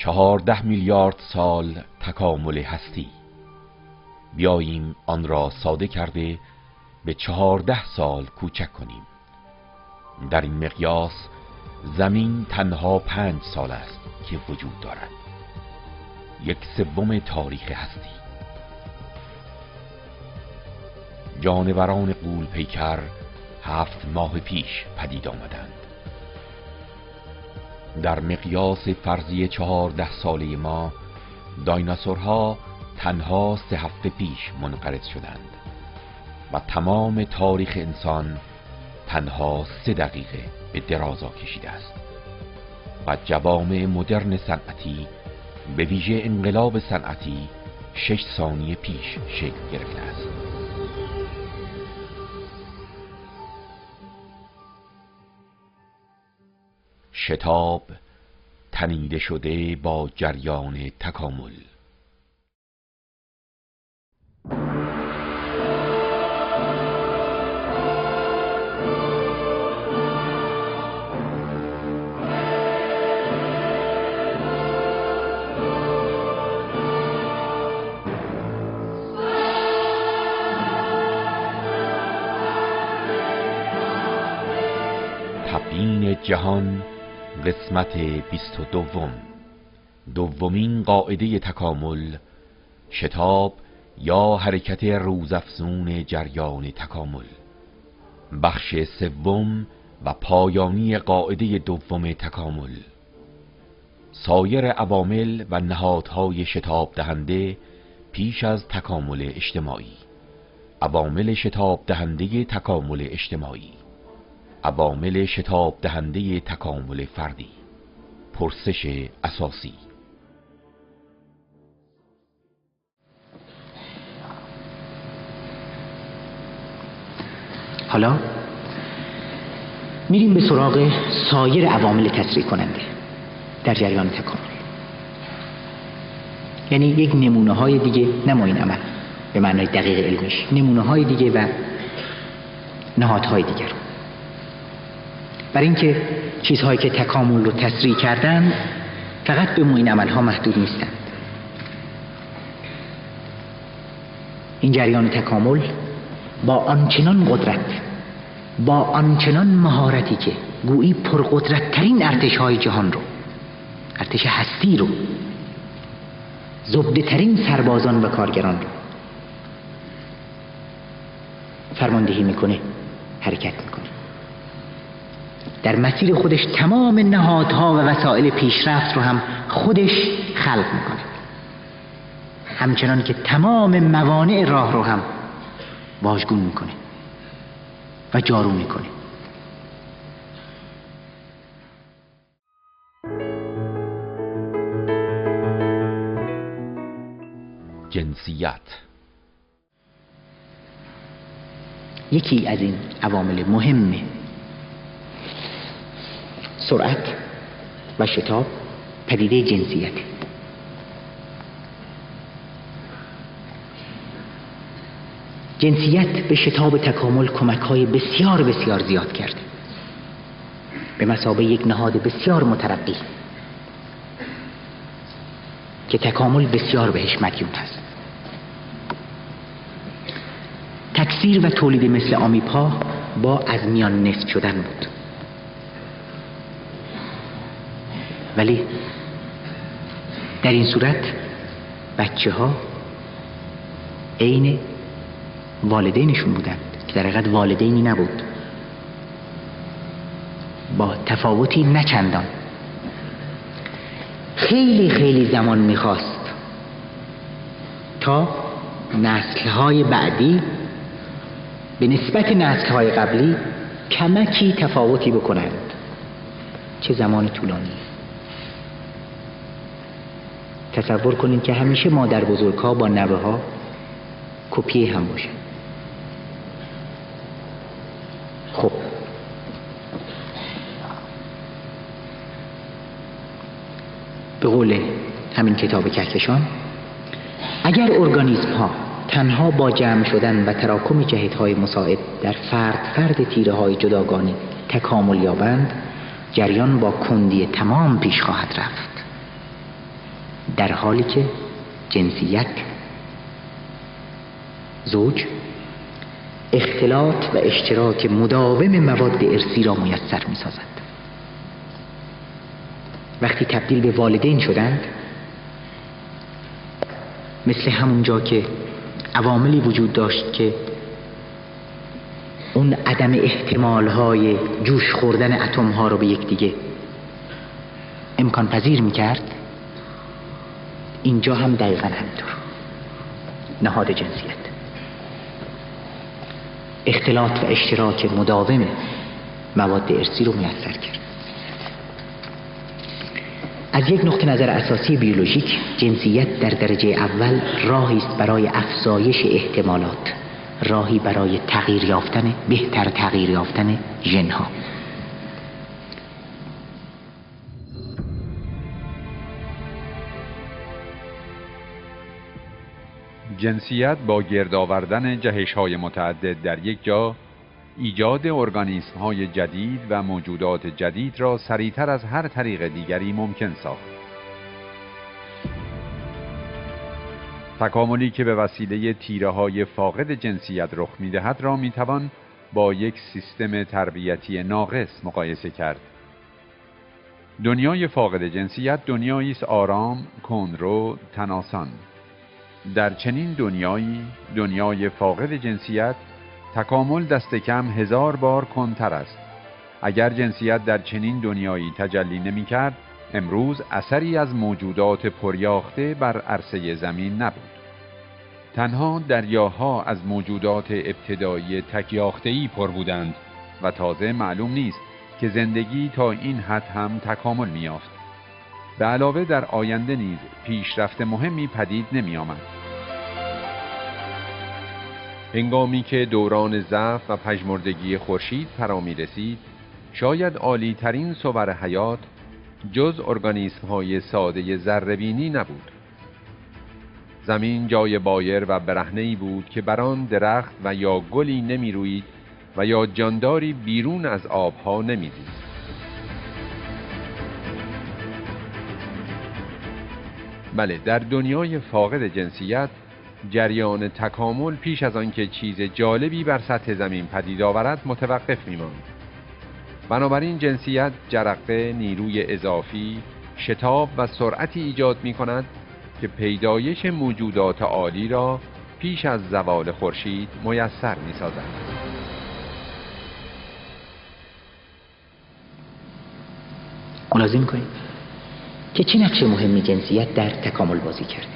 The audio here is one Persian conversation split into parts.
14 میلیارد سال تکامل هستی. بیاییم آن را ساده کرده به 14 سال کوچک کنیم. در این مقیاس زمین تنها 5 سال است که وجود دارد. 1/3 تاریخ هستی. جانوران غول پیکر 7 ماه پیش پدید آمدند. در مقیاس فرضی 14 ساله ما دایناسورها تنها 3 هفته پیش منقرض شدند و تمام تاریخ انسان تنها 3 دقیقه به درازا کشیده است و جوامع مدرن صنعتی به ویژه انقلاب صنعتی 6 ثانیه پیش شکل گرفته است. شتاب تنیده شده با جریان تکامل. تبیین جهان قسمت 22. دومین قاعده تکامل، شتاب یا حرکت روزافزون جریان تکامل. بخش 3 و پایانی قاعده دوم تکامل. سایر عوامل و نهادهای شتاب دهنده پیش از تکامل اجتماعی. عوامل شتاب دهنده تکامل اجتماعی. عوامل شتاب دهنده تکامل فردی. پرسش اساسی. حالا میریم به سراغ سایر عوامل تسریع کننده در جریان تکامل، یعنی یک نمونه های دیگه، نه این عمل به معنای دقیق علمیش، نمونه های دیگه و نهادهای دیگر رو. برای اینکه چیزهایی که تکامل رو تسریع کردن فقط به این عملها محدود نیستند. این جریان تکامل با آنچنان قدرت، با آنچنان مهارتی که گویی پرقدرت ترین ارتش‌های جهان رو، ارتش هستی رو، زبده ترین سربازان و کارگران رو فرماندهی میکنه، حرکت میکنه. در مسیر خودش تمام نهادها و وسایل پیشرفت رو هم خودش خلق میکنه، همچنان که تمام موانع راه رو هم واژگون میکنه و جارو میکنه. جنسیت یکی از این عوامل مهم سرعت و شتاب پدیده جنسیت. جنسیت به شتاب تکامل کمک‌های بسیار بسیار زیاد کرده، به مثابه یک نهاد بسیار مترقی که تکامل بسیار بهش مدیون هست. تکثیر و تولید مثل آمیب‌ها با از میان نصف شدن بود، ولی در این صورت بچه‌ها عین والدینشون بودند که در حقیقت والدینی نبود، با تفاوتی نچندان. خیلی خیلی زمان میخواست تا نسل‌های بعدی به نسبت نسل‌های قبلی کمکی تفاوتی بکنند. چه زمان طولانی. تصور کنید که همیشه مادر بزرگ‌ها با نوه‌ها کپی هم باشن. خب به قول همین کتاب کهکشان، اگر ارگانیسم ها تنها با جمع شدن و تراکم جهت‌های مساعد در فرد تیره های جداگانه تکامل یابند، جریان با کندی تمام پیش خواهد رفت. در حالی که جنسیت زوج اختلاط و اشتراک مداوم مواد ارثی را میسر می‌سازد. وقتی تبدیل به والدین شدند، مثل همونجا که عواملی وجود داشت که اون عدم احتمال‌های جوش خوردن اتم‌ها رو به یکدیگه امکان پذیر می‌کرد، اینجا هم دقیقاً همینطور. نهاد جنسیت اختلاط و اشتراک مداوم مواد ارثی رو میسر کرد. از یک نقطه نظر اساسی بیولوژیک، جنسیت در درجه اول راهی است برای افزایش احتمالات، راهی برای تغییر یافتن، بهتر تغییر یافتن ژن‌ها. جنسیت با گرد آوردن جهش‌های متعدد در یک جا، ایجاد ارگانیسم‌های جدید و موجودات جدید را سریعتر از هر طریق دیگری ممکن ساخت. تکاملی که به وسیله تیره‌های فاقد جنسیت رخ می‌دهد را می‌توان با یک سیستم تربیتی ناقص مقایسه کرد. دنیای فاقد جنسیت دنیایی است آرام، کندرو، تناسان. در چنین دنیای فاقد جنسیت، تکامل دست کم 1000 بار کندتر است. اگر جنسیت در چنین دنیایی تجلی نمی‌کرد، امروز اثری از موجودات پریاخته بر عرصه زمین نبود. تنها دریاها از موجودات ابتدایی تکیاخته‌ای پر بودند و تازه معلوم نیست که زندگی تا این حد هم تکامل می‌یافت. به علاوه در آینده نیز پیشرفت مهمی پدید نمی‌آمد. هنگامی که دوران ضعف و پژمردگی خورشید فرا می‌رسید، شاید عالی‌ترین صور حیات جز ارگانیسم‌های ساده ذره‌بینی نبود. زمین جای بایر و برهنه‌ای بود که بر آن درخت و یا گلی نمی‌روید و یا جانداری بیرون از آبها نمی‌زیست. بله، در دنیای فاقد جنسیت، جریان تکامل پیش از آنکه چیز جالبی بر سطح زمین پدید آورد متوقف می‌ماند. بنابراین جنسیت جرقه، نیروی اضافی، شتاب و سرعتی ایجاد می‌کند که پیدایش موجودات عالی را پیش از زوال خورشید میسر می‌سازد. ملاحظه می‌کنید که چه نقش مهمی جنسیت در تکامل بازی کرده.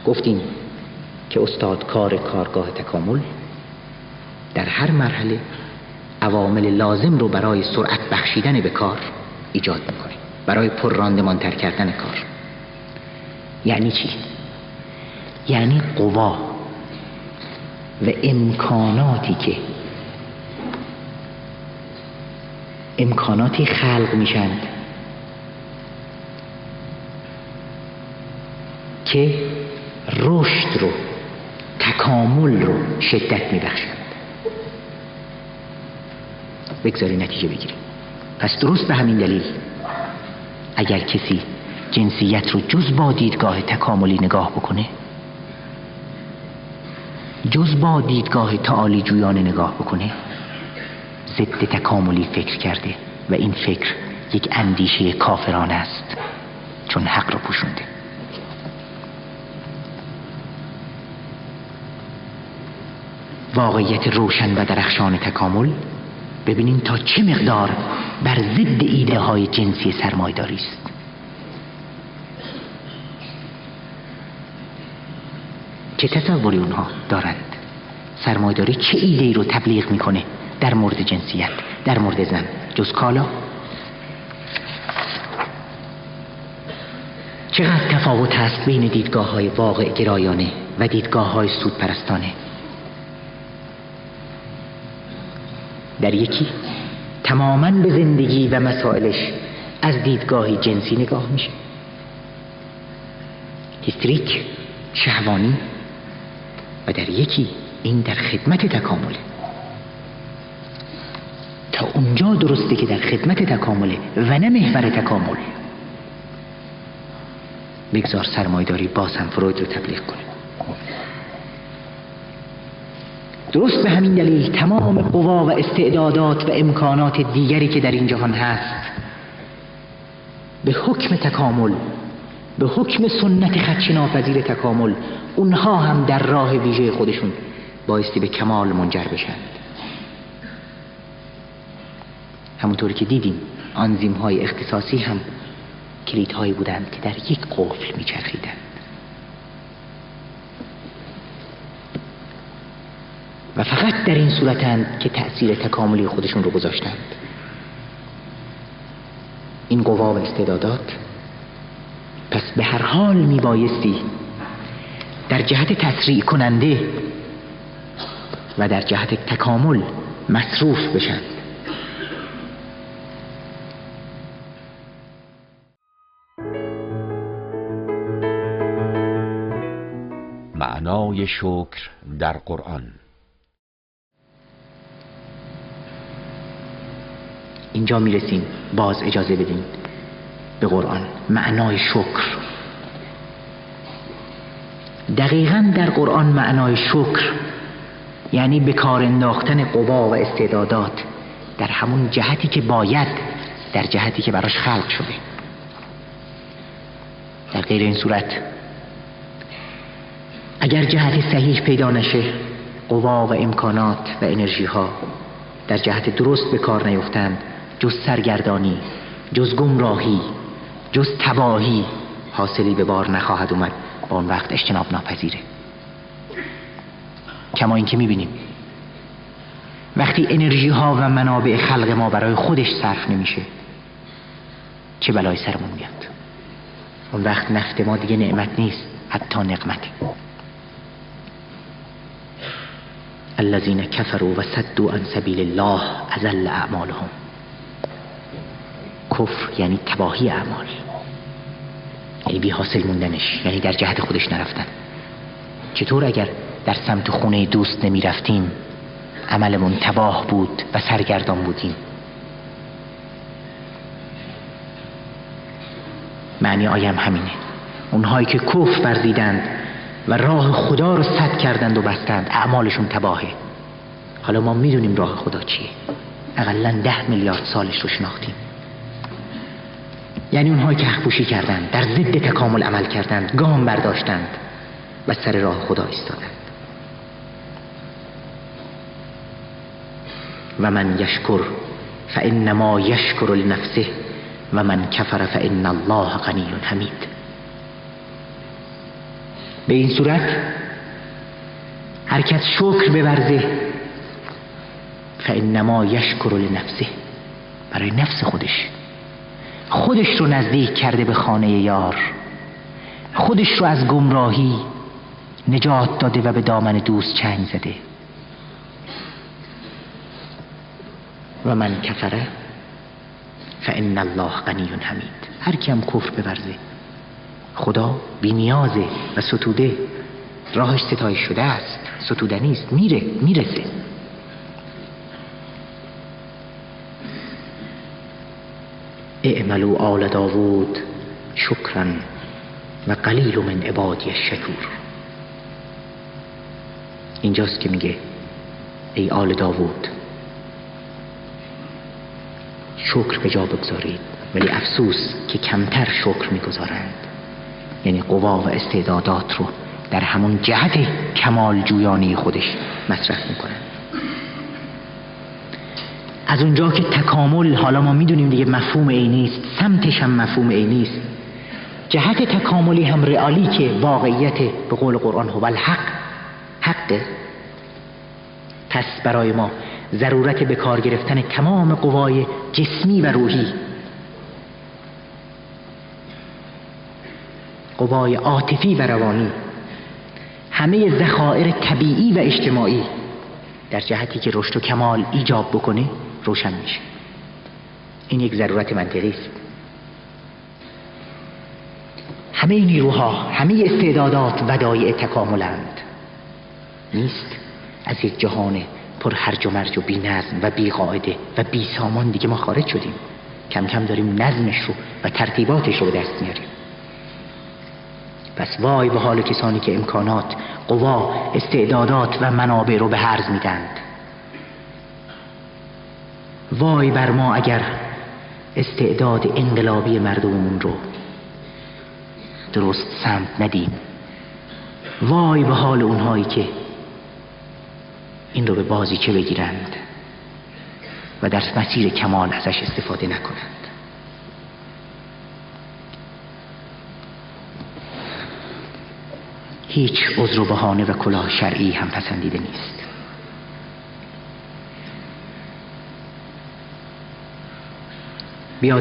گفتیم که استادکار کارگاه تکامل در هر مرحله عوامل لازم رو برای سرعت بخشیدن به کار ایجاد می‌کنه، برای پرراندمان‌تر کردن کار. یعنی چی؟ یعنی قوا و امکاناتی خلق میشند که رشد رو، تکامل رو شدت میبخشند. بگذاری نتیجه بگیریم. پس درست به همین دلیل اگر کسی جنسیت رو جز با دیدگاه تکاملی نگاه بکنه، جز با دیدگاه تعالی جویانه نگاه بکنه، ضد تکاملی فکر کرده و این فکر یک اندیشه کافرانه است، چون حق رو پوشونده. واقعیت روشن و درخشان تکامل ببینین تا چه مقدار بر ضد ایده های جنسی سرمایه‌داری است. چه تصوری اونها دارند؟ سرمایه‌داری چه ایده‌ای رو تبلیغ میکنه در مورد جنسیت، در مورد زن، جز کالا؟ چقدر تفاوت هست بین دیدگاه‌های واقع گرایانه و دیدگاه‌های سودپرستانه؟ در یکی تماماً به زندگی و مسائلش از دیدگاهی جنسی نگاه میشه، هیستریک، شهوانی، و در یکی این در خدمت تکامله. تا اونجا درسته که در خدمت تکامله و نه محور تکامل. بگذار سرمایه‌داری باز هم فروید رو تبلیغ کنه. درست به همین دلیل تمام قوا و استعدادات و امکانات دیگری که در این جهان هست به حکم تکامل، به حکم سنت خدشه‌ناپذیر تکامل، اونها هم در راه ویژه خودشون بایستی به کمال منجر بشن. همونطوری که دیدیم آنزیم‌های اختصاصی هم کلیدهایی بودند که در یک قفل میچرخیدند. و فقط در این صورتند که تأثیر تکاملی خودشون رو گذاشتند. این قوا و استعدادات پس به هر حال میبایستی در جهت تسریع کننده و در جهت تکامل مصروف بشن. معنای شکر در قرآن. اینجا میرسیم، باز اجازه بدین به قرآن. معنای شکر، دقیقاً در قرآن معنای شکر یعنی به کار انداختن قوا و استعدادات در همون جهتی که باید، در جهتی که براش خلق شده. در غیر این صورت اگر جهت صحیح پیدا نشه، قوا و امکانات و انرژی ها در جهت درست به کار نیفتند، جز سرگردانی، جز گمراهی، جز تباهی حاصلی به بار نخواهد اومد. با اون وقت اجتناب ناپذیره. کما این که میبینیم وقتی انرژی ها و منابع خلق ما برای خودش صرف نمیشه، چه بلای سرمون میاد. اون وقت نفت ما دیگه نعمت نیست، حتی نقمته. الذين كفروا وصدوا عن سبيل الله اضل اعمالهم. کفر یعنی تباهی اعمال، یعنی بی حاصل موندنش، یعنی در جهت خودش نرفتن. چطور اگر در سمت خونه دوست نمی رفتیم عملمون تباه بود و سرگردان بودیم؟ معنی آیم همینه. اونهایی که کفر ورزیدند و راه خدا رو سد کردند و بستند، اعمالشون تباهه. حالا ما میدونیم راه خدا چیه، اقلاً 10 میلیارد سالش رو شناختیم. یعنی اونهایی که حق‌پوشی کردند، در ضد تکامل عمل کردند، گام برداشتند و سر راه خدا ایستادند. و من یشکر فانما یشکر لنفسه و من کفر فان الله غنی حمید. به این صورت هر کس شکر بورزه، فانما یشکر لنفسه، برای نفس خودش رو نزدیک کرده به خانه یار، خودش رو از گمراهی نجات داده و به دامن دوست چنگ زده. و من کفره فان الله غنی حمید. هر کی هم کفر بورزه، خدا بی نیازه و ستوده، راهش ستایش شده است، ستودنی است، میرسه. اعملوا آل داوود شکرا و قلیل من عبادی الشکور. اینجاست که میگه ای آل داوود شکر به جا بگذارید، ولی افسوس که کمتر شکر میگذارند. یعنی قوا و استعدادات رو در همون جهت کمال جویانی خودش مصرف میکنند. از اونجا که تکامل، حالا ما میدونیم دیگه مفهوم عینی است، سمتش هم مفهوم عینی است، جهت تکاملی هم رئالی که واقعیت به قول قرآن هو الحق، حقه. پس برای ما ضرورت به کار گرفتن تمام قوای جسمی و روحی، قوای عاطفی و روانی، همه ذخایر طبیعی و اجتماعی در جهتی که رشد و کمال ایجاب بکنه روشن میشه. این یک ضرورت منطقی است. همه نیروها، همه استعدادات ودایع تکاملند. نیست از یک جهان پر هرج و مرج و بی نظم و بی قاعده و بی سامان دیگه ما خارج شدیم. کم کم داریم نظمش رو و ترتیباتش رو به دست میاریم. پس وای به حال کسانی که امکانات، قوا، استعدادات و منابع رو به هرز میدند. وای بر ما اگر استعداد انقلابی مردممون رو درست سمت ندیم. وای به حال اونهایی که این رو به بازیچه بگیرند و در مسیر کمال ازش استفاده نکنند. هیچ عذر و بهانه و کلاه شرعی هم پسندیده نیست.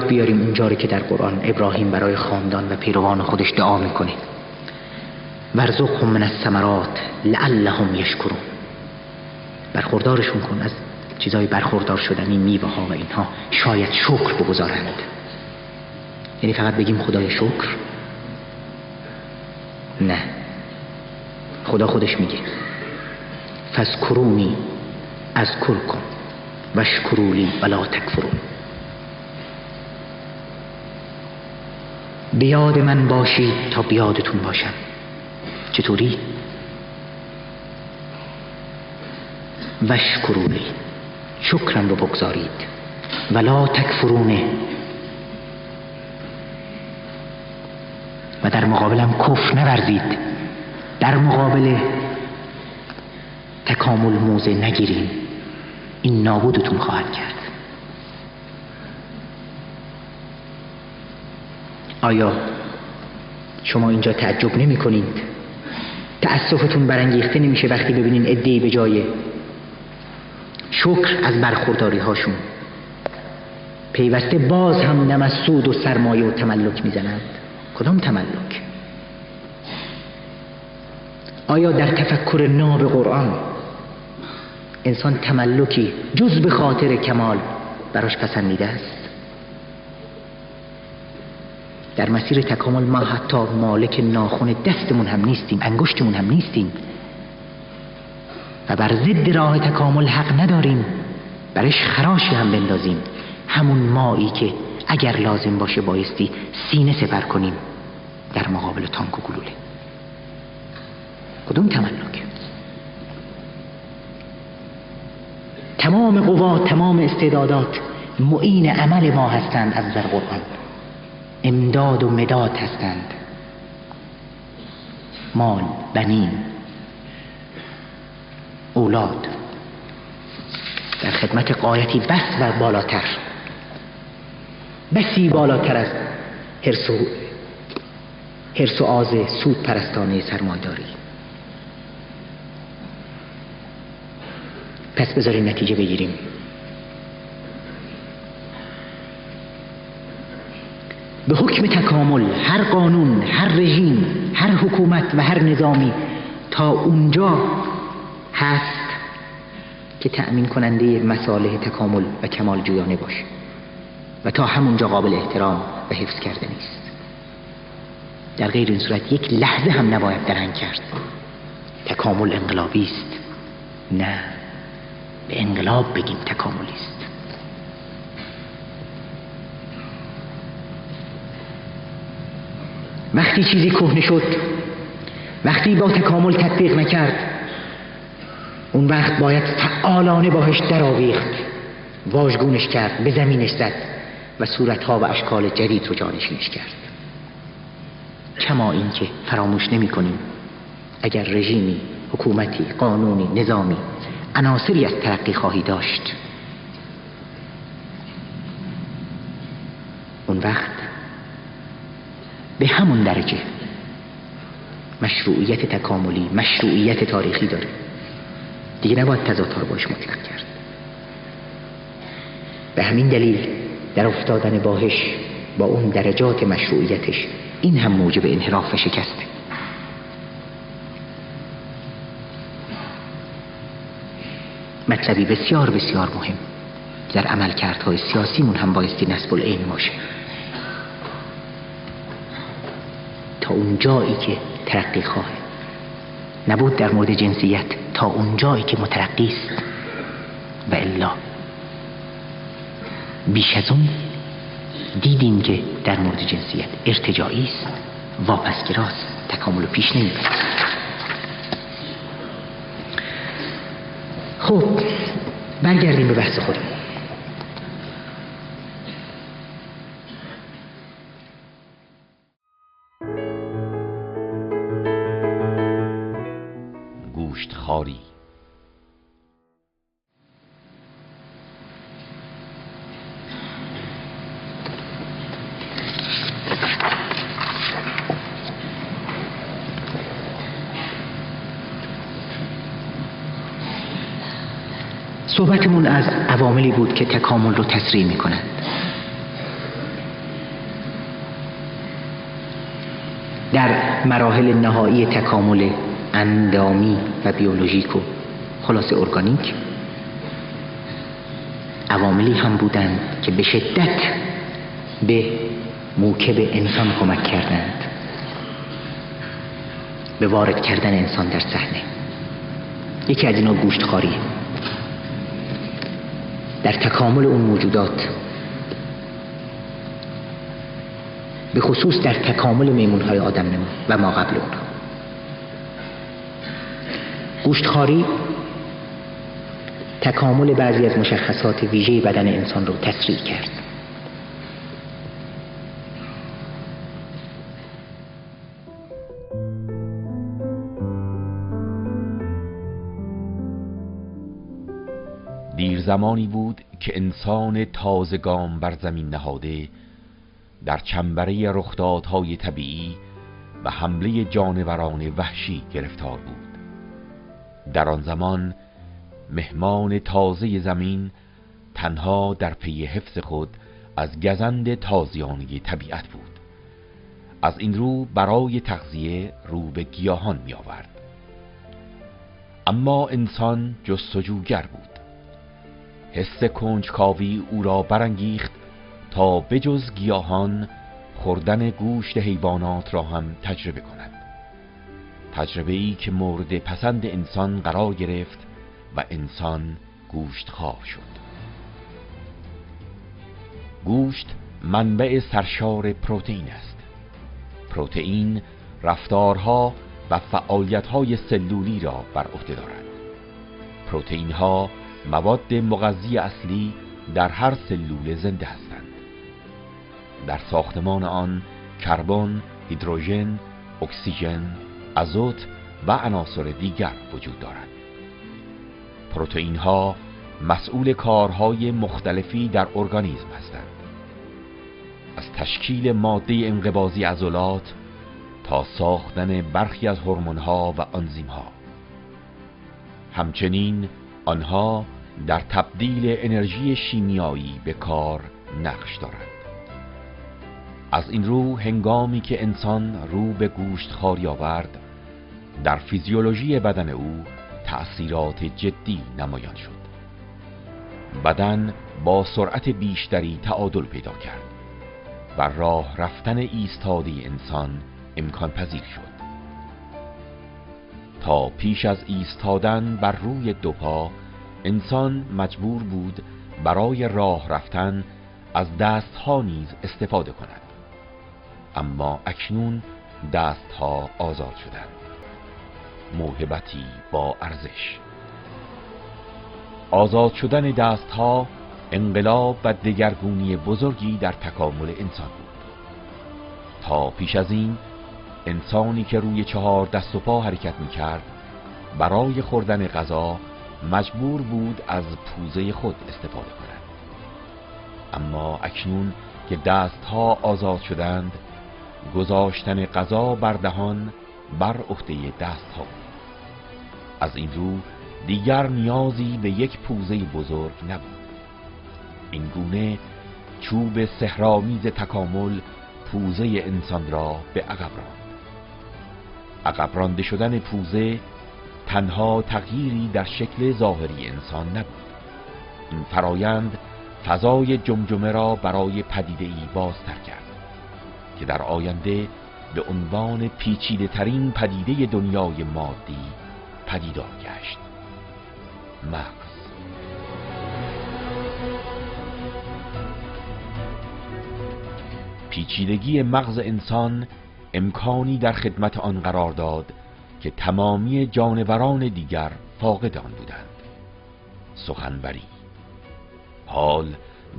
بیاریم اونجا رو که در قرآن ابراهیم برای خاندان و پیروان خودش دعا میکنه: ورزقهم من الثمرات لعلهم یشکرون. برخوردارشون کن از چیزای برخوردار شدنی، میوه ها و اینها، شاید شکر بگذارند. یعنی فقط بگیم خدای شکر؟ نه، خدا خودش میگه فاذکرونی اذکرکم واشکروا لی ولا تکفرون. به یاد من باشید تا بیادتون باشم. چطوری؟ واشکروا لی، شکرم رو بگذارید، ولا تکفرونه، و در مقابلم کفر نورزید. در مقابل تکامل موضع نگیریم، این نابودتون خواهد کرد. آیا شما اینجا تعجب نمی کنید؟ تأسفتون برانگیخته نمیشه وقتی ببینین عده‌ای به جای شکر از برخورداری هاشون پیوسته باز هم نم از سود و سرمایه و تملک میزنند؟ کدام تملک؟ آیا در تفکر ناب قرآن انسان تملکی جز به خاطر کمال براش پسندیده است؟ در مسیر تکامل ما حتی مالک ناخن دستمون هم نیستیم، انگشتمون هم نیستیم و بر ضد راه تکامل حق نداریم برش خراشی هم بندازیم. همون مایی که اگر لازم باشه بایستی سینه سپر کنیم در مقابل تانک و گلوله. کدوم تملک؟ تمام قوا، تمام استعدادات معین عمل ما هستند از در قرآن، امداد و مداد هستند. مال، بنین، اولاد در خدمت غایتی بس و بالاتر، بسی بالاتر از حرص و آز سود پرستانه سرمایه‌داری. پس بذاریم نتیجه بگیریم. به حکم تکامل هر قانون، هر رژیم، هر حکومت و هر نظامی تا اونجا هست که تأمین کننده مصالح تکامل و کمال جویانه باشه و تا همونجا قابل احترام و حفظ کرده نیست. در غیر این صورت یک لحظه هم نباید درنگ کرد. تکامل انقلابی است؟ نه، به انقلاب بگیم تکاملی است. وقتی چیزی کهنه شد، وقتی با تکامل تطبیق نکرد، اون وقت باید فعالانه باهش درآویخت، واژگونش کرد، به زمینش زد و صورتها و اشکال جدید رو جانشینش کرد. کما این که فراموش نمی کنیم اگر رژیمی، حکومتی، قانونی، نظامی عناصری از ترقی خواهی داشت، اون وقت به همون درجه مشروعیت تکاملی، مشروعیت تاریخی داره. دیگه نباید تضادها رو باش مطلق کرد. به همین دلیل در افتادن باهش با اون درجات مشروعیتش این هم موجب انحراف و شکسته. مطلبی بسیار بسیار مهم در عملکردهای سیاسیمون هم بایستی نسب العین باشه. تا اون جایی که ترقی خواهه، نبود در مورد جنسیت، تا اون جایی که مترقی است، و الا بیش از اون دیدیم که در مورد جنسیت ارتجاعی است، واپسگراست. تکامل رو پیش نمیبریم. خب برگردیم به بحث خودمون. گوشتخواری. صحبتمون از عواملی بود که تکامل رو تسریع میکنند. در مراحل نهایی تکامل اندامی و بیولوژیک و خلاصه ارگانیک عواملی هم بودند که به شدت به موکب انسان کمک کردند به وارد کردن انسان در صحنه. یکی از اینا گوشتخواری. در تکامل اون موجودات، به خصوص در تکامل میمون‌های آدم‌نما و ما قبل اونها، گوشتخواری تکامل بعضی از مشخصات ویژه بدن انسان رو تسریع کرد. دیر زمانی بود که انسان تازه گام بر زمین نهاده در چنبره رخدادهای طبیعی و حمله جانوران وحشی گرفتار بود. در آن زمان مهمان تازه زمین تنها در پی حفظ خود از گزند تازیانه طبیعت بود. از این رو برای تغذیه رو به گیاهان می آورد. اما انسان جستجوگر بود. حس کنجکاوی او را برانگیخت تا بجز گیاهان خوردن گوشت حیوانات را هم تجربه کند. تجربه‌ای که مورد پسند انسان قرار گرفت و انسان گوشتخوار شد. گوشت منبع سرشار پروتئین است. پروتئین رفتارها و فعالیت‌های سلولی را بر عهده دارد. پروتئین‌ها مواد مغذی اصلی در هر سلول زنده هستند. در ساختمان آن کربن، هیدروژن، اکسیژن، آزوت و عناصر دیگر وجود دارد. پروتئین ها مسئول کارهای مختلفی در ارگانیسم هستند. از تشکیل ماده انقباضی عضلات تا ساختن برخی از هورمون ها و آنزیم ها. همچنین آنها در تبدیل انرژی شیمیایی به کار نقش دارند. از این رو هنگامی که انسان رو به گوشتخواری آورد، در فیزیولوژی بدن او تأثیرات جدی نمایان شد. بدن با سرعت بیشتری تعادل پیدا کرد و راه رفتن ایستاده انسان امکان پذیر شد. تا پیش از ایستادن بر روی دو پا، انسان مجبور بود برای راه رفتن از دستها نیز استفاده کند. اما اکنون دستها آزاد شدند. موهبتی با ارزش. آزاد شدن دستها انقلاب و دگرگونی بزرگی در تکامل انسان بود. تا پیش از این انسانی که روی 4 دست و پا حرکت می‌کرد برای خوردن غذا مجبور بود از پوزه خود استفاده کند. اما اکنون که دستها آزاد شدند، گذاشتن غذا بر دهان بر عهده دستها بود. از این رو دیگر نیازی به یک پوزه بزرگ نبود. این گونه چوب سحرآمیز تکامل پوزه انسان را به عقب راند. عقب رانده شدن پوزه تنها تغییری در شکل ظاهری انسان نبود. این فرایند فضای جمجمه را برای پدیده‌ای بازتر کرد که در آینده به عنوان پیچیده ترین پدیده دنیای مادی پدیدار گشت: مغز. پیچیدگی مغز انسان امکانی در خدمت آن قرار داد که تمامی جانوران دیگر فاقد آن بودند: سخنوری. حال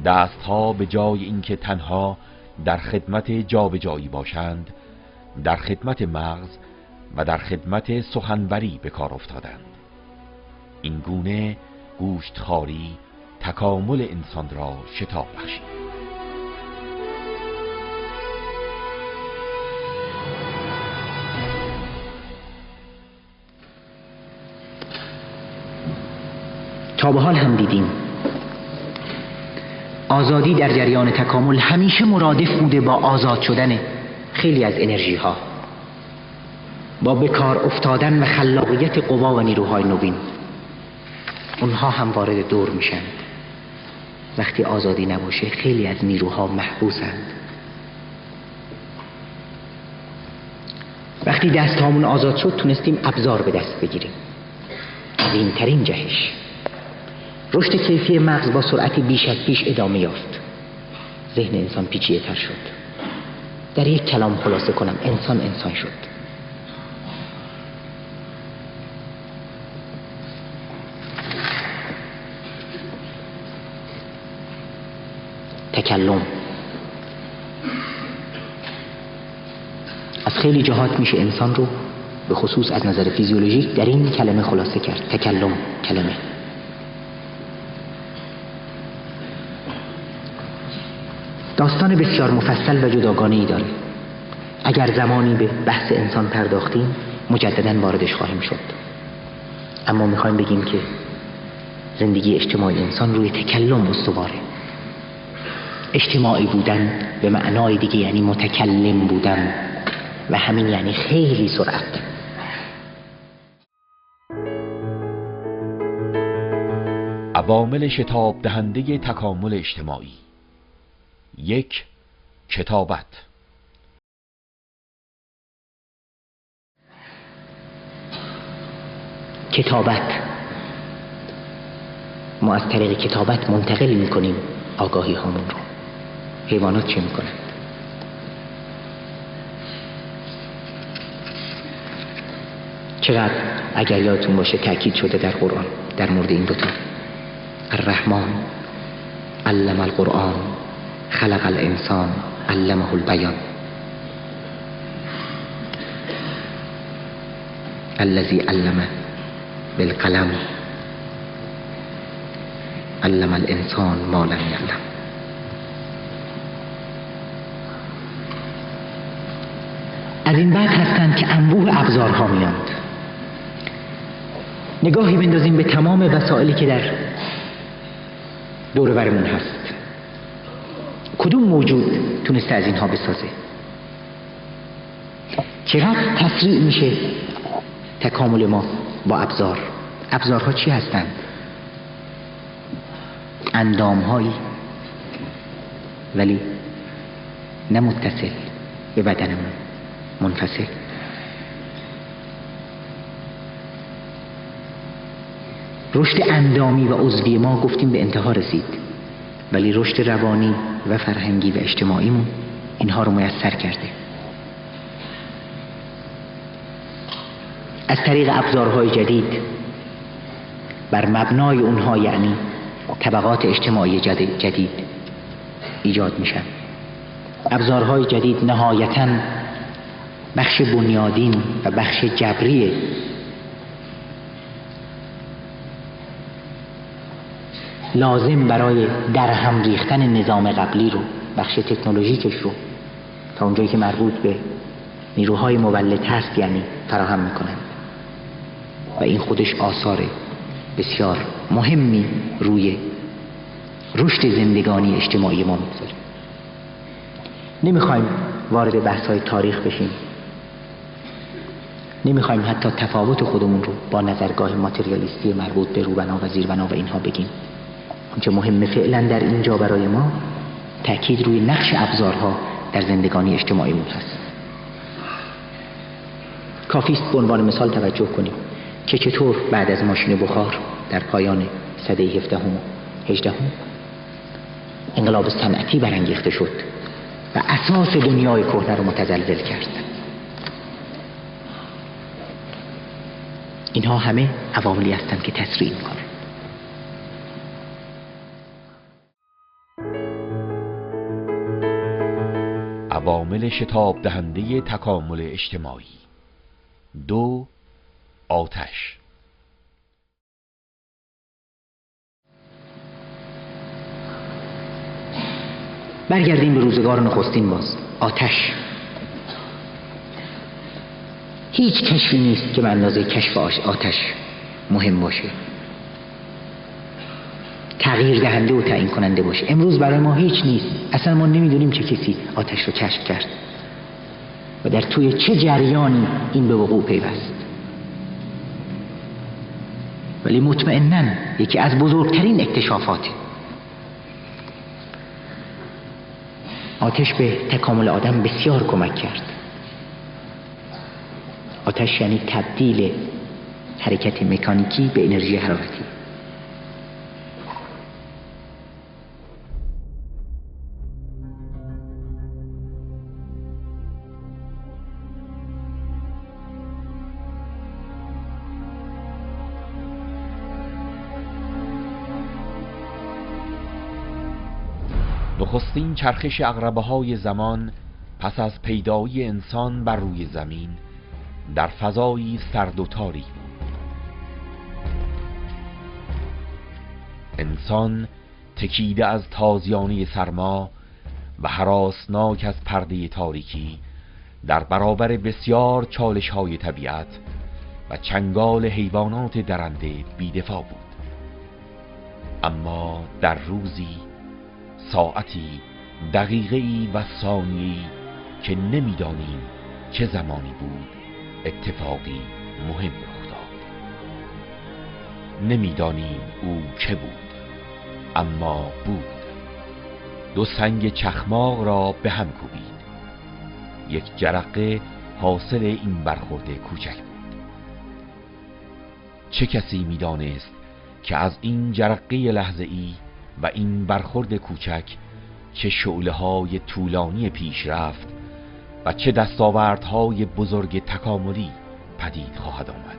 دستها به جای اینکه تنها در خدمت جابجایی باشند، در خدمت مغز و در خدمت سخنوری به کار افتادند. این گونه گوشتخواری تکامل انسان را شتاب بخشید. تا به حال هم دیدیم آزادی در جریان تکامل همیشه مرادف بوده با آزاد شدن خیلی از انرژی ها، با بکار افتادن و خلاقیت قوا و نیروهای نوین. اونها هم وارد دور میشن. وقتی آزادی نباشه خیلی از نیروها محبوسند. وقتی دستهامون آزاد شد تونستیم ابزار به دست بگیریم. عظیمترین جهش رشد کیفی مغز با سرعتی بیش از پیش ادامه یافت. ذهن انسان پیچیده تر شد. در یک کلام خلاصه کنم، انسان شد. تکلم از خیلی جهات میشه انسان رو به خصوص از نظر فیزیولوژیک در این کلمه خلاصه کرد. تکلم کلمه. داستان بسیار مفصل و جداگانه‌ای داره. اگر زمانی به بحث انسان پرداختیم مجدداً واردش خواهیم شد. اما میخوایم بگیم که زندگی اجتماعی انسان روی تکلم استواره. اجتماعی بودن به معنای دیگه یعنی متکلم بودن و همین یعنی خیلی سرعت. عوامل شتاب دهنده تکامل اجتماعی. 1. کتابت. ما از طریق کتابت منتقل میکنیم آگاهی هامون رو. حیوانات چه میکنند؟ چقدر اگر یادتون باشه تأکید شده در قرآن در مورد این دوتا. الرحمن علم القرآن خلق الانسان علمه البیان الذي علم بالقلم علم الانسان ما لم یعلم. از این بعد هستند که انبوه ابزارها میاند. نگاهی بندازیم به تمام وسایلی که در دور و برمون هست. کدوم موجود تونسته از اینها بسازه؟ چقدر تسریع میشه تکامل ما با ابزار؟ ابزارها چی هستند؟ اندامهایی ولی نه متصل به بدنمون، منفصل. رشد اندامی و عضوی ما گفتیم به انتها رسید، ولی رشد روانی و فرهنگی و اجتماعیمون اینها رو میسر کرده. از طریق ابزارهای جدید بر مبنای اونها یعنی طبقات اجتماعی جدید ایجاد میشن. ابزارهای جدید نهایتاً بخش بنیادین و بخش جبری لازم برای درهم ریختن نظام قبلی رو، بخش تکنولوژیکش رو تا اونجایی که مربوط به نیروهای مولد هست یعنی فراهم میکنند و این خودش آثار بسیار مهمی روی رشد زندگانی اجتماعی ما میگذاره. نمیخوایم وارد بحث‌های تاریخ بشیم، نمیخوایم حتی تفاوت خودمون رو با نظرگاه ماتریالیستی مربوط به روبنا و زیربنا و اینها بگیم. آنچه مهمه فعلا در اینجا برای ما تأکید روی نقش ابزارها در زندگانی اجتماعیمون هست. کافیست به عنوان مثال توجه کنیم که چطور بعد از ماشین بخار در پایان سده 17 و 18 انقلاب صنعتی برانگیخته شد و اساس دنیای کهنه رو متزلزل کرد. اینها همه عواملی هستند که تسریع میکنه. عوامل شتاب دهنده تکامل اجتماعی. 2. آتش. برگردیم به روزگار نخستین باز. آتش هیچ کشفی نیست که به اندازه کشف آتش مهم باشه، تغییر دهنده و تعیین کننده باشه. امروز برای ما هیچ نیست، اصلا ما نمیدونیم چه کسی آتش رو کشف کرد و در توی چه جریانی این به وقوع پیوست، ولی مطمئناً یکی از بزرگترین اکتشافاته. آتش به تکامل آدم بسیار کمک کرد. آتش یعنی تبدیل حرکت مکانیکی به انرژی حرارتی. نخستین چرخش عقربه‌های زمان پس از پیدایی انسان بر روی زمین در فضایی سرد و تاریک بود. انسان تکیده از تازیانه سرما و هراسناک از پرده تاریکی در برابر بسیار چالش‌های طبیعت و چنگال حیوانات درنده بی‌دفاع بود. اما در روزی، ساعتی، دقیقه‌ای و ثانیه‌ای که نمی‌دانیم چه زمانی بود، اتفاقی مهم رخ داد. نمی‌دانیم او چه بود، اما بود. دو سنگ چخماق را به هم کوبید. یک جرقه حاصل این برخورد کوچک بود. چه کسی می‌دانست که از این جرقه لحظه‌ای و این برخورد کوچک چه شعله‌های طولانی پیش رفت و چه دستاوردهای بزرگ تکاملی پدید خواهد آمد.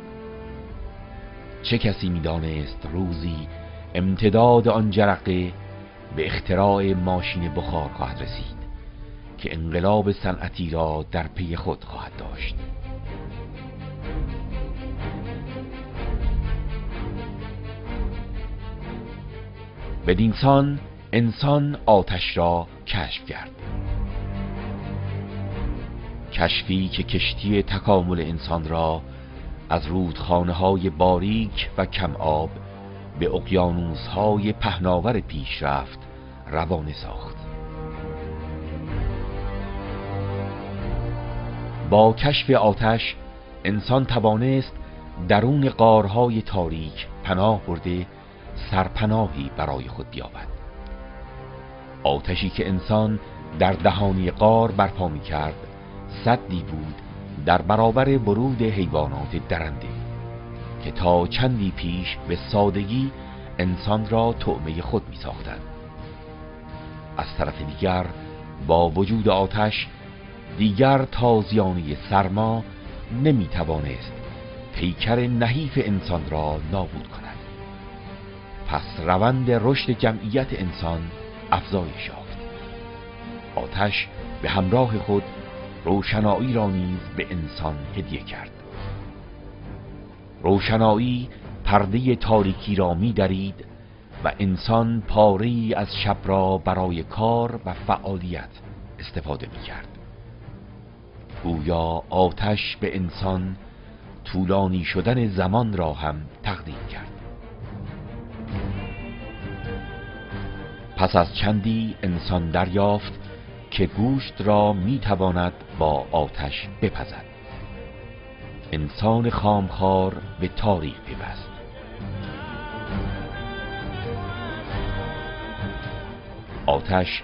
چه کسی می‌دانست روزی امتداد آن جرقه به اختراع ماشین بخار خواهد رسید که انقلاب صنعتی را در پی خود خواهد داشت. بدینسان انسان آتش را کشف کرد. کشفی که کشتی تکامل انسان را از رودخانه‌های باریک و کم آب به اقیانوس‌های پهناور پیشرفت روانه ساخت. با کشف آتش انسان توانست درون غارهای تاریک پناه برده سرپناهی برای خود بیابد. آتشی که انسان در دهانی غار برپا می کرد سدی بود در برابر ورود حیوانات درنده که تا چندی پیش به سادگی انسان را طعمه خود می ساختند. از طرف دیگر با وجود آتش دیگر تازیانه سرما نمی توانست پیکر نحیف انسان را نابود کند. پس روند رشد جمعیت انسان افزایش یافت. آتش به همراه خود روشنایی را نیز به انسان هدیه کرد. روشنایی پرده تاریکی را می درید و انسان پاره‌ای از شب را برای کار و فعالیت استفاده می کرد. گویا آتش به انسان طولانی شدن زمان را هم تقدیم کرد. پس از چندی انسان دریافت که گوشت را می تواند با آتش بپزد. انسان خامخوار به تاریخ پیوست. آتش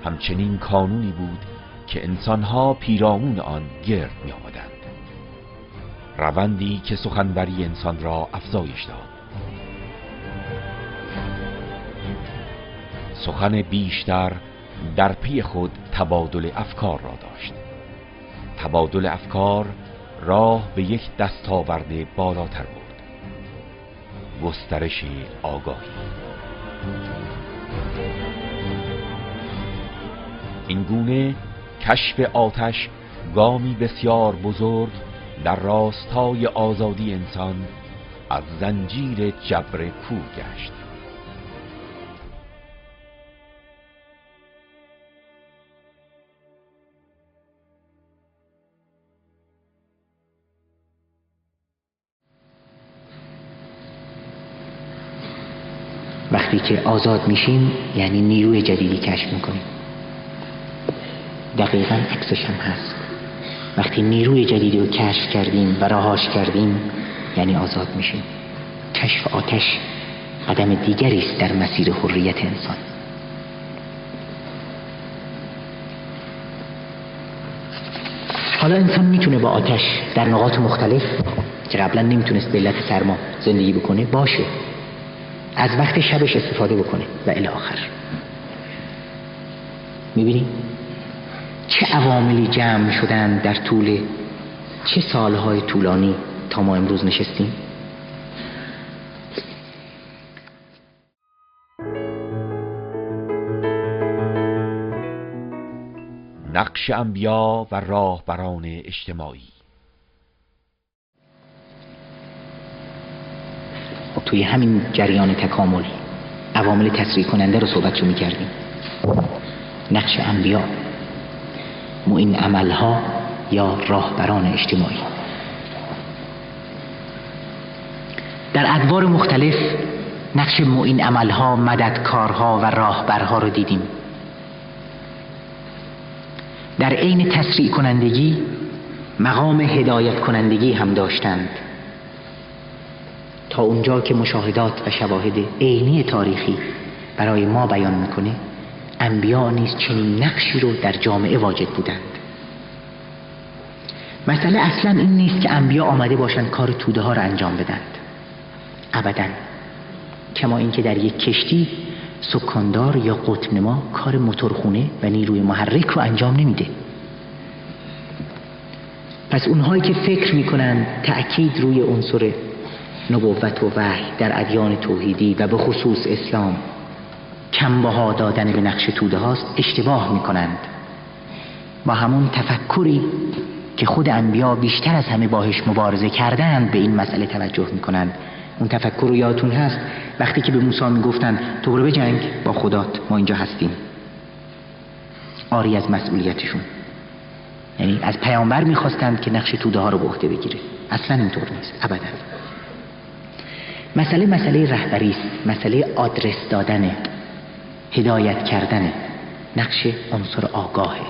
همچنین کانونی بود که انسانها پیرامون آن گرد می آمدند. روندی که سخنوری انسان را افزایش داد. سخن بیشتر در پی خود تبادل افکار را داشت. تبادل افکار راه به یک دستاورد بالاتر برد: گسترش آگاهی. این گونه کشف آتش گامی بسیار بزرگ در راستای آزادی انسان از زنجیر جبر کور گشت. وقتی که آزاد میشیم یعنی نیروی جدیدی کشف میکنیم. دقیقاً عکسش هم هست. وقتی نیروی جدیدی رو کشف کردیم و رهاش کردیم یعنی آزاد میشیم. کشف آتش قدم دیگری است در مسیر حریت انسان. حالا انسان میتونه با آتش در نقاط مختلف که قبلا نمیتونست به علت سرما زندگی بکنه باشه، از وقت شبش استفاده بکنه و الی آخر. میبینیم چه عواملی جمع شدن در طول چه سالهای طولانی تا ما امروز نشستیم. نقش انبیا و راهبران اجتماعی. توی همین جریان تکامل عوامل تسریع کننده رو صحبتشو میکردیم. نقش انبیا، معین عملها یا راهبران اجتماعی. در ادوار مختلف نقش معین عملها، مددکارها و راهبرها رو دیدیم. در عین تسریع کنندگی مقام هدایت کنندگی هم داشتند، تا اونجا که مشاهدات و شواهد عینی تاریخی برای ما بیان میکنه انبیا نیز چنین نقشی رو در جامعه واجد بودند. مسئله اصلا این نیست که انبیا آمده باشند کار توده ها رو انجام بدند، ابداً. کما اینکه در یک کشتی سکاندار یا قطب‌نما کار موتورخونه و نیروی محرک رو انجام نمیده. پس اونهایی که فکر میکنن تأکید روی عنصر نبوت و وحی در ادیان توحیدی و به خصوص اسلام کمبها دادن به نقش توده هاست، اشتباه میکنند. با همون تفکری که خود انبیا بیشتر از همه باهاش مبارزه کردند به این مسئله توجه میکنند. اون تفکر رو یادتون هست وقتی که به موسی میگفتن تو برو بجنگ با خدات، ما اینجا هستیم، آری از مسئولیتشون. یعنی از پیامبر میخواستند که نقش توده ها رو به عهده بگیره. اصلا اینطور نیست، ابدا. مسئله رهبری است، مسئله آدرس دادن، هدایت کردن. نقش عنصر آگاهه.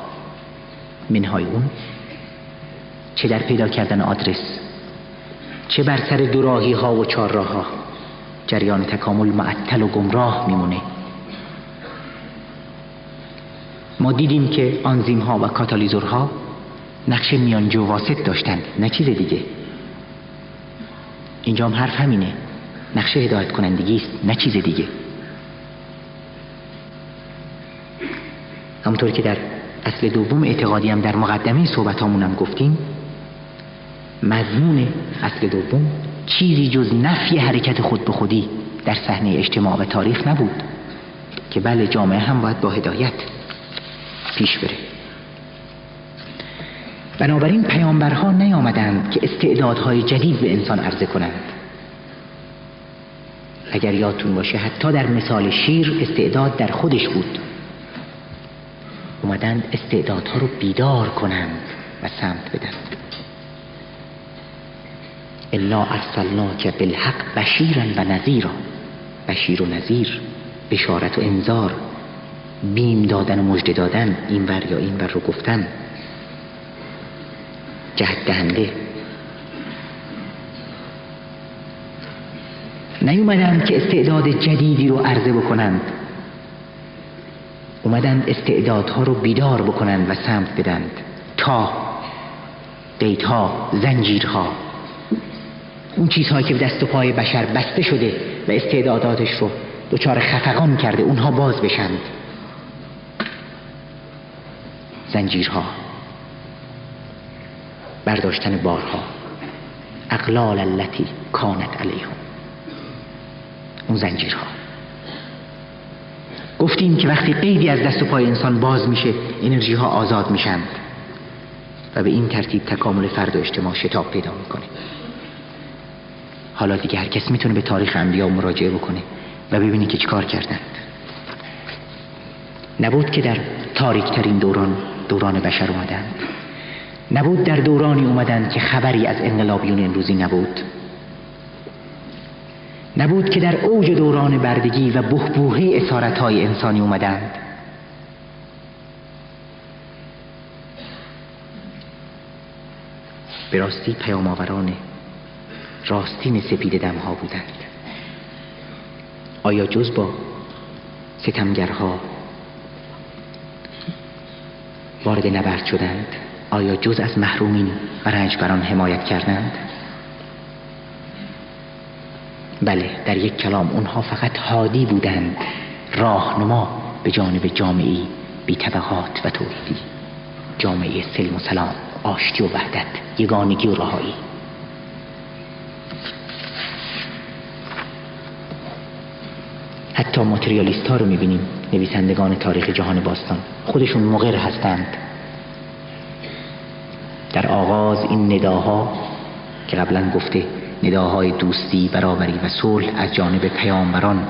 منهای اون چه در پیدا کردن آدرس، چه بر سر دوراهی ها و چهارراه ها جریان تکامل معطل و گمراه میمونه. ما دیدیم که آنزیم ها و کاتالیزورها نقش میانجو واسط داشتند، نه چیز دیگه. اینجا هم حرف همینه، نقش هدایت کنندگی است، نه چیز دیگه. همونطور که در اصل دوم اعتقادی هم در مقدمه صحبتامون هم گفتیم، مضمون اصل دوم چیزی جز نفی حرکت خود به خودی در صحنه اجتماع و تاریخ نبود، که بله جامعه هم باید با هدایت پیش بره. بنابراین پیامبرها نیامدند که استعدادهای جدید به انسان عرضه کنند. اگر یادتون باشه حتی در مثال شیر استعداد در خودش بود، اومدند استعدادها رو بیدار کنند و سمت بدند. الا ارسلناک بالحق بشیرا و نذیرا. بشیر و نذیر، بشارت و انذار، بیم دادن و مژده دادن، این ور یا این ور رو گفتن، جهت دهنده. نیومدند که استعداد جدیدی رو عرضه بکنند، اومدند استعدادها رو بیدار بکنند و سمت بدند تا قیدها، زنجیرها، اون چیزهایی که به دست و پای بشر بسته شده و استعداداتش رو دچار خفقان کرده اونها باز بشند. زنجیرها برداشتن بارها، اغلال التي کانت علیهم، اون زنجیرها. گفتیم که وقتی قیدی از دست و پای انسان باز میشه، انرژی ها آزاد میشن و به این ترتیب تکامل فرد و اجتماع شتاب پیدا میکنه. حالا دیگه هر کس میتونه به تاریخ انبیا مراجعه بکنه و ببینه که چیکار کردند. نبود که در تاریک ترین دوران بشر اومدند، نبود در دورانی اومدند که خبری از انقلابیون امروزی نبود، نبود که در اوج دوران بردگی و بحبوحه اسارت‌های انسانی اومدند. به راستی پیام آوران راستین سپید دمها بودند. آیا جز با ستمگرها وارد نبرد شدند؟ آیا جز از محرومین و رنجبران حمایت کردند؟ بله، در یک کلام اونها فقط هادی بودند، راهنما به جانب جامعه‌ای بی طبقات و توحیدی، جامعه سلم و سلام، آشتی و وحدت، یگانگی و رهایی. حتی ماتریالیست ها رو میبینیم، نویسندگان تاریخ جهان باستان خودشون مقر هستند. در آغاز این نداها که قبلا گفته نداهای دوستی، برابری و صلح از جانب پیامبران،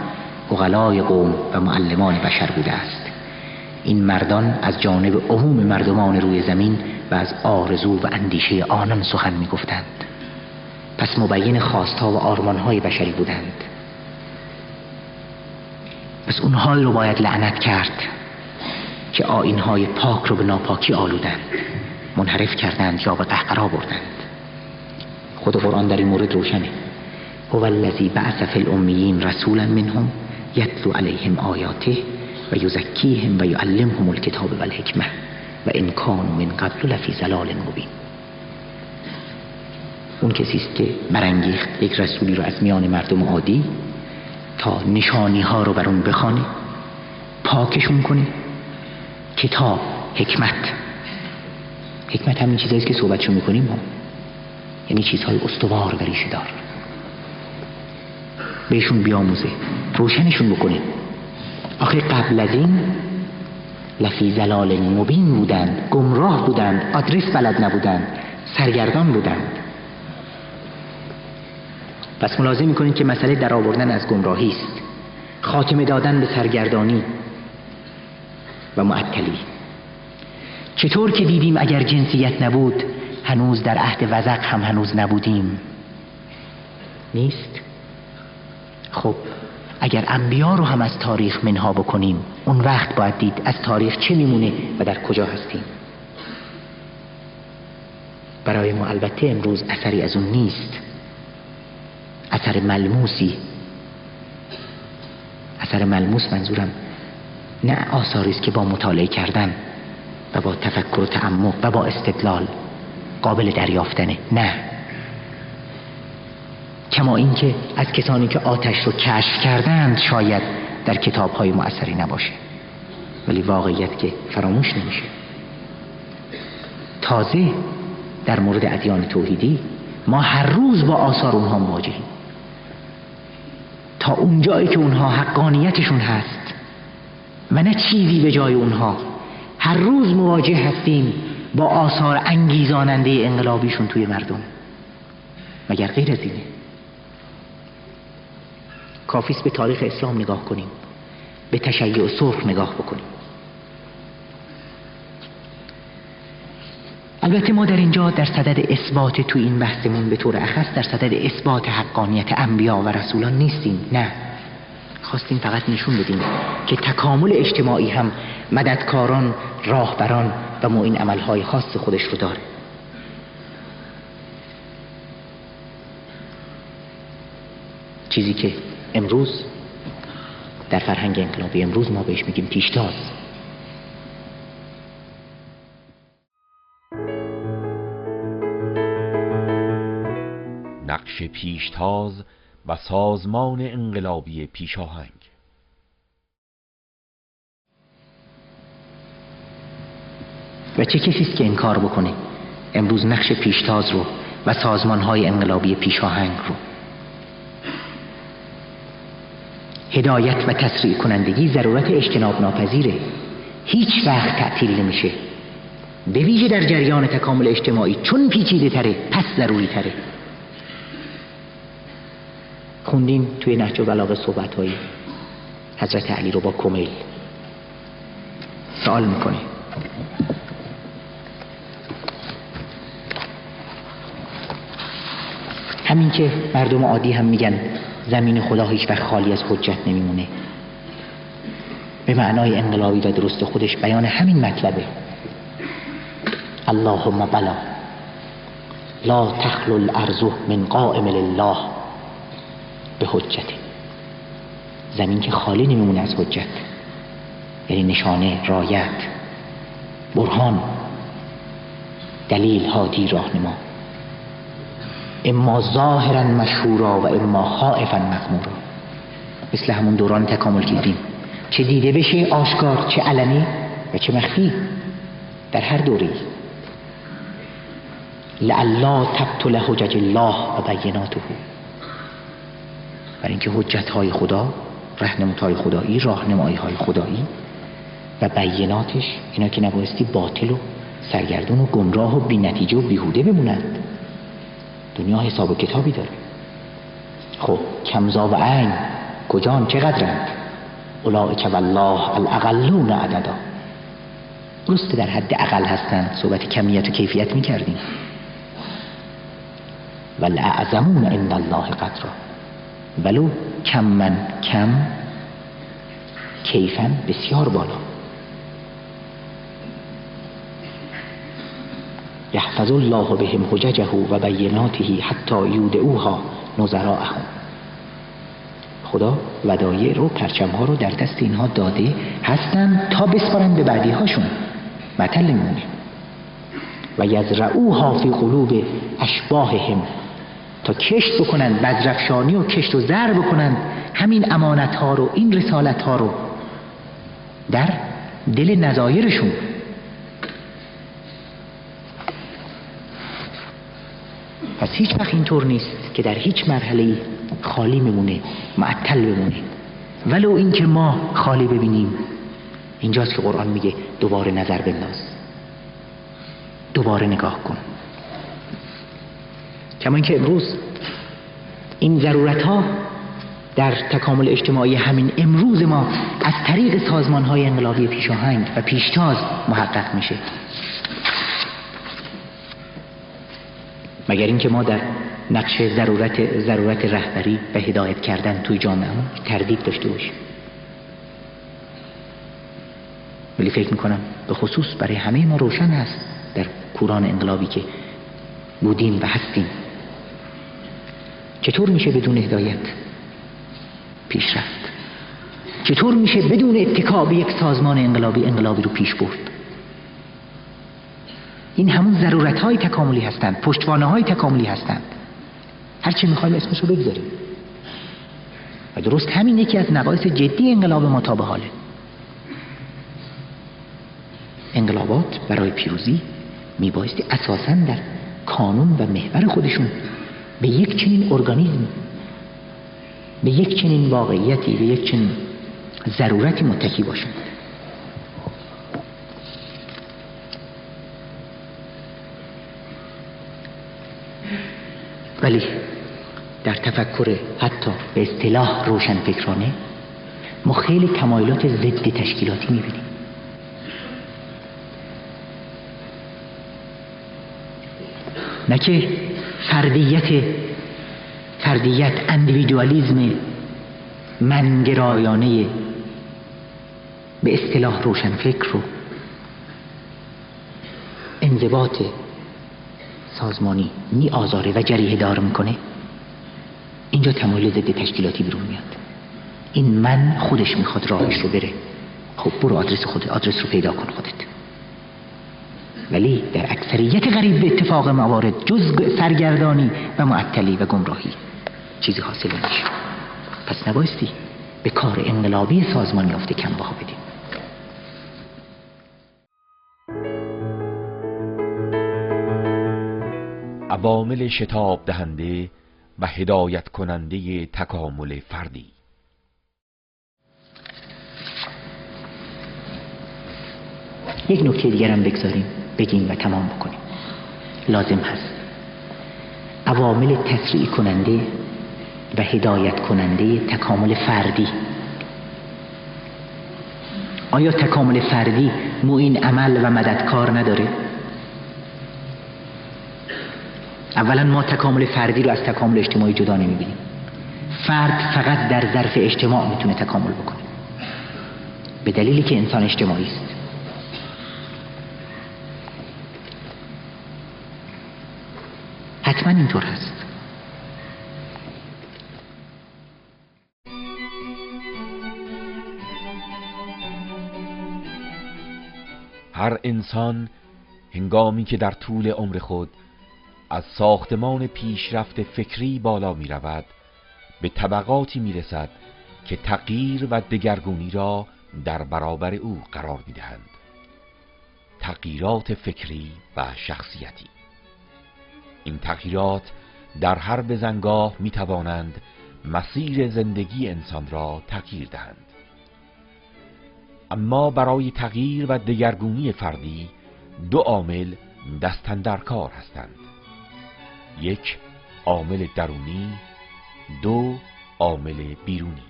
عقلای قوم و معلمان بشر بوده است. این مردان از جانب عموم مردمان روی زمین و از آرزو و اندیشه آنان سخن میگفتند. پس مبین خواستها و آرمانهای بشری بودند. پس اونهایی رو باید لعنت کرد که آیینهای پاک رو به ناپاکی آلودند، منحرف کردند یا به قهقرا بردند. خود قرآن در این مورد روشنه. هو الذی بعث فی الامیین رسولا منهم یتلو علیهم آیاته و یزکیهم و یعلمهم الکتاب و الحکمه و ان کانوا من قبل لفی ضلال مبین. اون کسی است که برانگیخت یک رسولی رو از میان مردم عادی تا نشانی ها رو بر اون بخوانه، پاکشون کنه. کتاب، حکمت همین چیزایی است که صحبتشو میکنیم ها، یعنی چیزهای استوار و ریشه دار. بهشون بیاموزه، روشنشون بکنه. آخه قبل از این لفی ضلال مبین بودند، گمراه بودند، آدرس بلد نبودند، سرگردان بودند. پس ملاحظه میکنید که مسئله در آوردن از گمراهی است، خاتمه دادن به سرگردانی و معطلی. چطور که دیدیم اگر جنسیت نبود هنوز در عهد وزق هم هنوز نبودیم، نیست؟ خب اگر انبیا رو هم از تاریخ منها بکنیم، اون وقت باید دید از تاریخ چه میمونه و در کجا هستیم. برای ما البته امروز اثری از اون نیست، اثر ملموسی. اثر ملموس منظورم نه آثاری است که با مطالعه کردن و با تفکر و تعمق و با استدلال قابل دریافتنه، نه. کما اینکه از کسانی که آتش رو کشف کردند شاید در کتاب‌های مؤثری نباشه، ولی واقعیت که فراموش نمیشه. تازه در مورد ادیان توحیدی ما هر روز با آثار اونها مواجهیم، تا اونجایی که اونها حقانیتشون هست و نه چیزی به جای اونها. هر روز مواجه هستیم با آثار انگیزاننده انقلابیشون توی مردم. مگر غیر از اینه؟ کافیست به تاریخ اسلام نگاه کنیم، به تشیع سرخ نگاه بکنیم. البته ما در اینجا در صدد اثبات تو این بحثمون به طور اخص در صدد اثبات حقانیت انبیا و رسولان نیستیم، نه. خواستیم فقط نشون بدیم که تکامل اجتماعی هم مددکاران، راهبران و معین عملهای خاص خودش رو داره. چیزی که امروز در فرهنگ انقلابی امروز ما بهش میگیم پیشتاز. نقش پیشتاز و سازمان انقلابی پیشاهنگ. و چه کسی است که انکار بکنه امروز نقش پیشتاز رو و سازمان‌های انقلابی پیشاهنگ رو. هدایت و تسریع کنندگی ضرورت اجتناب ناپذیره، هیچ وقت تعطیل نمیشه، به ویژه در جریان تکامل اجتماعی چون پیچیده تره پس ضروری تره. خوندیم توی نهج البلاغه صحبت‌های حضرت علی رو با کمیل. سوال میکنه همین که مردم عادی هم میگن زمین خدا هیچ وقت خالی از حجت نمیمونه، به معنای انقلابی و درست خودش بیان همین مطلبه. اللهم بلا لا تخلو الارض من قائم لله به حجت. زمین که خالی نمیمونه از حجت، یعنی نشانه، رایت، برهان، دلیل، هادی، راهنما، اما ظاهرا مشهورا و اما خائفا مغمورا. مثل همون دوران تکامل که دیدیم، چه دیده بشه آشکار، چه علنی و چه مخفی، در هر دوره. لعلا تبطل حجج الله و بیناته، برای اینکه حجت‌های خدا، راهنمودهای خدایی، راهنمایی‌های خدایی و بیناتش، اینا که نبایستی باطل و سرگردون و گمراه و بی نتیجه و بیهوده بمونند. دنیا حساب و کتابی داره. خب کمزا و عین کجان، چقدرند؟ اولئک والله الاقلون عددا. درسته در حد اقل هستند، صحبت کمیت و کیفیت میکردیم. والاعظمون عند الله قدرا، ولو کم من کم، کیفن بسیار بالا. یحفظ الله بهم حججه و بیناته حتی یودعوها نظراءهم. خدا ودایع رو، پرچم‌ها رو در دست اینها داده هستند تا بسپارن به بعدی هاشون. مثل نمونه و یزرعوها فی قلوب اشباههم، تا کشت بکنند، بذرفشانی و کشت و زر بکنند همین امانت ها رو، این رسالت ها رو در دل نظایرشون. پس هیچ وقت اینطور نیست که در هیچ مرحله خالی میمونه، معطل بمونه. ولو اینکه ما خالی ببینیم، اینجاست که قرآن میگه دوباره نظر بنداز، دوباره نگاه کن. کما اینکه امروز این ضرورت ها در تکامل اجتماعی همین امروز ما از طریق سازمان های انقلابی پیشاهنگ و پیشتاز محقق میشه. مگر اینکه ما در نقش ضرورت رهبری و هدایت کردن توی جامعه تردید داشته باشیم. ولی فکر میکنم به خصوص برای همه ما روشن هست در کوران انقلابی که بودیم و هستیم، چطور میشه بدون هدایت پیش رفت؟ چطور میشه بدون اتکا به یک سازمان انقلابی رو پیش برد؟ این همون ضرورت‌های تکاملی هستند، پشتوانه‌های تکاملی هستند، هر چی می‌خوایم اسمش رو بگذاریم. و درست همین یکی از نقایص جدی انقلاب ما تا به حاله. انقلابات برای پیروزی میبایستی اساساً در کانون و محور خودشون به یک چنین ارگانیسم، به یک چنین واقعیتی، به یک چنین ضرورتی متکی باشند. ولی در تفکر حتی به اصطلاح روشنفکرانه ما خیلی تمایلات ضد تشکیلاتی میبینیم. نه که فردیت اندیویدوالیسم منگرایانه به اصطلاح روشنفکر رو انضباط سازمانی می آزاره و جریحه دار میکنه. اینجا تمایل ضد تشکیلاتی بیرون میاد. این من خودش میخواد راهش رو بره، خب برو آدرس رو پیدا کن خودت. ولی در اکثریت قریب به اتفاق موارد جز سرگردانی و معطلی و گمراهی چیزی حاصل نمیشه. پس نبایستی به کار انقلابی سازمان یافته کم بها بدیم. عوامل شتاب دهنده و هدایت کننده تکامل فردی. یک نکته دیگر هم بگیم و تمام بکنیم. لازم هست عوامل تسریع کننده و هدایت کننده تکامل فردی. آیا تکامل فردی معین عمل و مددکار نداره؟ اولا ما تکامل فردی رو از تکامل اجتماعی جدا نمی‌بینیم. فرد فقط در ظرف اجتماع میتونه تکامل بکنه، به دلیلی که انسان اجتماعی است. حتما اینطور هست. هر انسان هنگامی که در طول عمر خود از ساختمان پیشرفت فکری بالا می رود، به طبقاتی می رسد که تغییر و دگرگونی را در برابر او قرار می دهند. تغییرات فکری و شخصیتی. این تغییرات در هر بزنگاه می توانند مسیر زندگی انسان را تغییر دهند. اما برای تغییر و دگرگونی فردی دو عامل دست‌اندر کار هستند. یک، عامل درونی، دو، عامل بیرونی.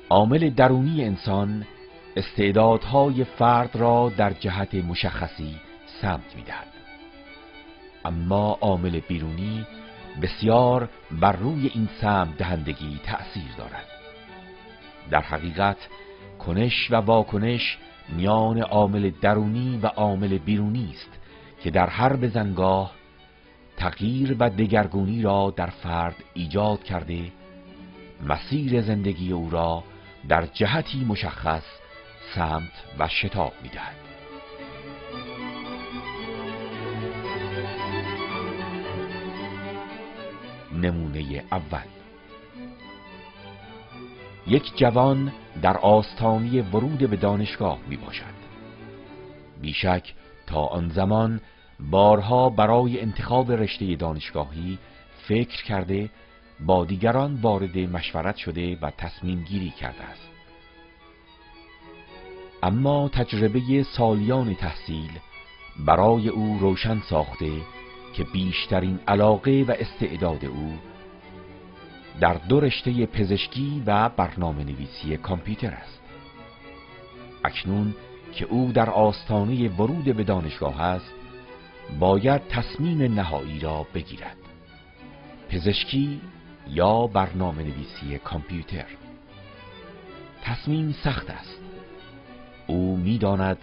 عامل درونی انسان استعدادهای فرد را در جهت مشخصی سمت می‌دهد. اما عامل بیرونی بسیار بر روی این سمت دهندگی تأثیر دارد. در حقیقت کنش و واکنش میان عامل درونی و عامل بیرونی است که در هر بزنگاه تغییر و دگرگونی را در فرد ایجاد کرده، مسیر زندگی او را در جهتی مشخص سمت و شتاب می‌دهد. نمونه اول، یک جوان در آستانه ورود به دانشگاه می باشد. بیشک تا آن زمان بارها برای انتخاب رشته دانشگاهی فکر کرده، با دیگران وارد مشورت شده و تصمیم گیری کرده است. اما تجربه سالیان تحصیل برای او روشن ساخته که بیشترین علاقه و استعداد او در دو رشته پزشکی و برنامه نویسی کامپیوتر است. اکنون که او در آستانه ورود به دانشگاه است، باید تصمیم نهایی را بگیرد: پزشکی یا برنامه نویسی کامپیوتر. تصمیم سخت است. او می‌داند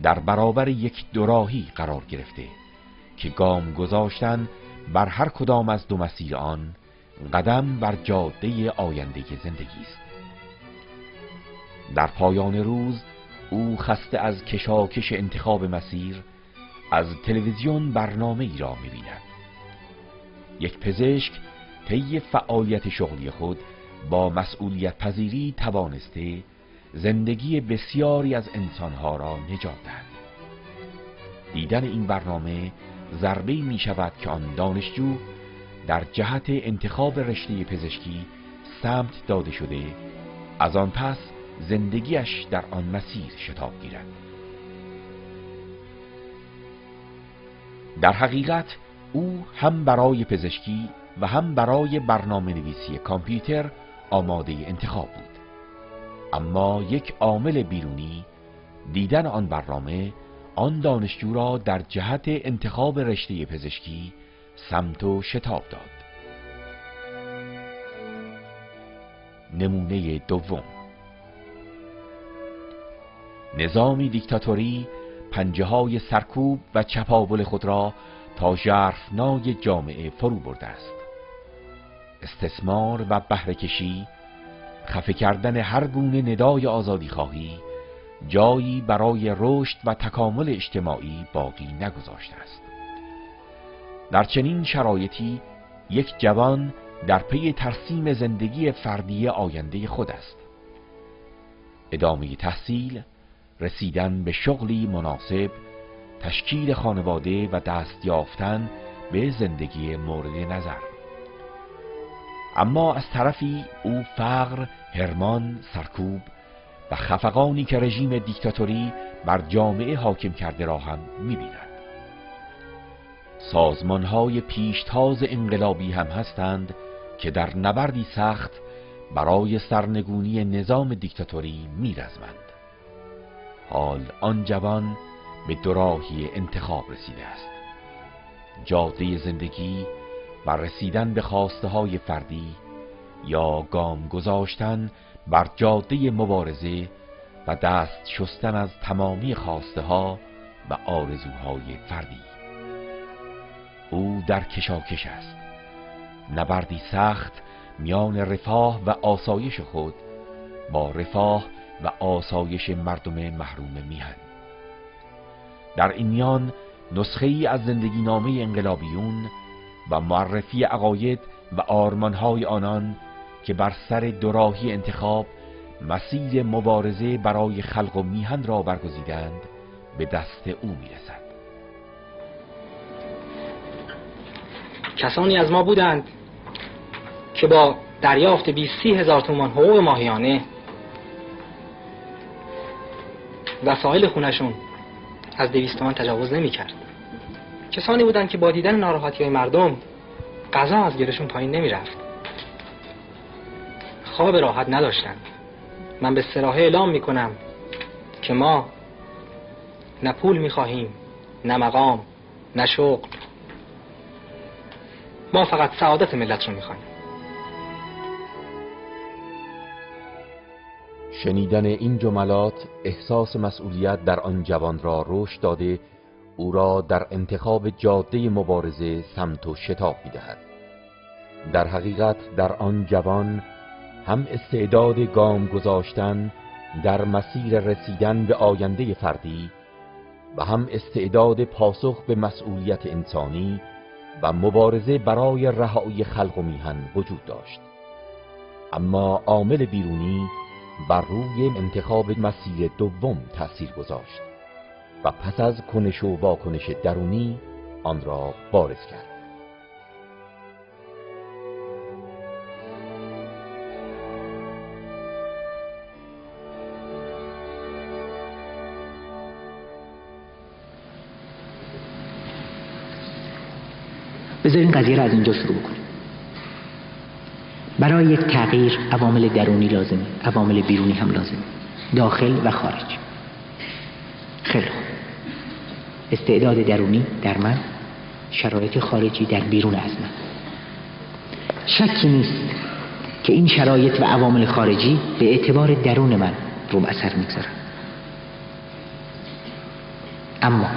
در برابر یک دوراهی قرار گرفته که گام گذاشتن بر هر کدام از دو مسیر آن قدم بر جاده آینده زندگی است. در پایان روز او خسته از کشاکش انتخاب مسیر از تلویزیون برنامه ای را می‌بیند. یک پزشک طی فعالیت شغلی خود با مسئولیت پذیری توانسته زندگی بسیاری از انسانها را نجات دهد. دیدن این برنامه ضربه‌ای می شود که آن دانشجو در جهت انتخاب رشته پزشکی سمت داده شده، از آن پس زندگیش در آن مسیر شتاب گیرد. در حقیقت او هم برای پزشکی و هم برای برنامه نویسی کامپیوتر آماده انتخاب بود. اما یک عامل بیرونی، دیدن آن برنامه، آن دانشجو را در جهت انتخاب رشته پزشکی سمت و شتاب داد. نمونه دوم، نظامی دیکتاتوری پنجه‌های سرکوب و چپاول خود را تا ژرفنای جامعه فرو برده است. استثمار و بهره‌کشی، خفه کردن هر گونه ندای آزادی خواهی جایی برای رشد و تکامل اجتماعی باقی نگذاشته است. در چنین شرایطی یک جوان در پی ترسیم زندگی فردی آینده خود است. ادامه تحصیل، رسیدن به شغلی مناسب، تشکیل خانواده و دست یافتن به زندگی مورد نظر. اما از طرفی او فقر، حرمان، سرکوب و خفقانی که رژیم دیکتاتوری بر جامعه حاکم کرده را هم می‌بیند. سازمان‌های پیشتاز انقلابی هم هستند که در نبردی سخت برای سرنگونی نظام دیکتاتوری می‌رزمند. حال آن جوان به دوراهی انتخاب رسیده است: جاده زندگی و رسیدن به خواسته‌های فردی، یا گام گذاشتن بر جاده مبارزه و دست شستن از تمامی خواسته و آرزوهای فردی. او در کشاکش است، نبردی سخت میان رفاه و آسایش خود با رفاه و آسایش مردم محروم میهن. در این میان نسخه ای از زندگی نامه انقلابیون و معرفی عقاید و آرمانهای آنان که بر سر دوراهی انتخاب مسیر مبارزه برای خلق و میهن را برگزیدند به دست او میرسد. کسانی از ما بودند که با دریافت 20-30,000 تومان حقوق ماهیانه وسایل خونشون از 200 تومان تجاوز نمی کرد. کسانی بودند که با دیدن ناراحتی های مردم غذا از گلشون پایین نمی رفت. خواب راحت نداشتند. من به صراحه اعلام می کنم که ما نه پول می خواهیم، نه مقام، نه شغل. ما فقط سعادت ملت رو می خواهیم. شنیدن این جملات احساس مسئولیت در آن جوان را رشد داده، او را در انتخاب جاده مبارزه سمت و شتاب می‌دهد. در حقیقت در آن جوان هم استعداد گام گذاشتن در مسیر رسیدن به آینده فردی و هم استعداد پاسخ به مسئولیت انسانی و مبارزه برای رهایی خلق و میهن وجود داشت. اما عامل بیرونی بر روی انتخاب مسیر دوم تأثیر گذاشت و پس از کنش و واکنش درونی آن را بارز کرد. بذارین قضیه را از اینجا شروع کنیم. برای یک تغییر عوامل درونی لازمه، عوامل بیرونی هم لازمه، داخل و خارج. خیلی خوب. استعداد درونی در من، شرایط خارجی در بیرون از من. شکی نیست که این شرایط و عوامل خارجی به اعتبار درون من روم اثر میگذارن. اما